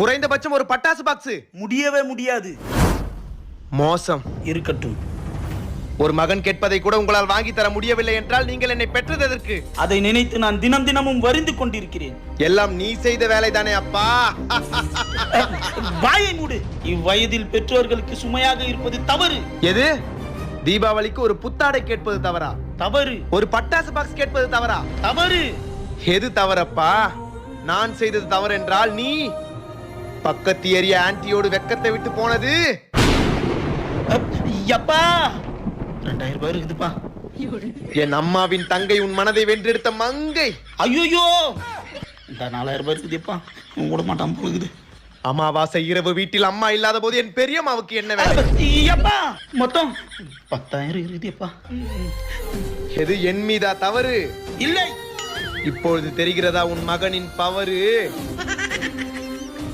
குறைந்தபட்சம் ஒரு பட்டாசு பாக்ஸ். முடியவே முடியாது. மோசம். இருக்கட்டும். ஒரு மகன் கேட்பதை கூட உங்களால் வாங்கி தர முடியவில்லை என்றால் நீங்கள் என்னை பெற்றது எதற்கு? அதை நினைத்து நான் தினம் தினமும் வருந்து கொண்டிருக்கிறேன். எல்லாம் நீ செய்த வேலைதானே அப்பா. வாயை மூடு. இவ்வயதில் பெற்றோர்களுக்கு சுமையாக இருப்பது தவறு. எது? தீபாவளிக்கு ஒரு புத்தாடை கேட்பது தவறா? தவறு. ஒரு பட்டாசு பாக்ஸ் கேட்பது தவறா? தவறு. எது தவறப்பா? நான் செய்தது தவறு என்றால் நீ பக்கத்து ஏரியா ஆன்ட்டியோடு வெக்கத்தை விட்டு போனது. அப்பா 2000 ரூபாய் இருக்குதுப்பா. என் அம்மாவின் தங்கை உன் மனதை வென்றெடுத்த மங்கை. ஐயோ, இந்த 4000 ரூபாய் இருக்குதுப்பா. விட மாட்டான் போகுது. அமாவாசை இரவு வீட்டில் அம்மா இல்லாத போது என் பெரியம்மாவுக்கு என்ன வேலை? அப்பா மொத்தம் 10,000 இருக்குதுப்பா. எது என் மீதா தவறு? இல்லை. இப்பொழுது தெரிகிறதா உன் மகனின் பவரு?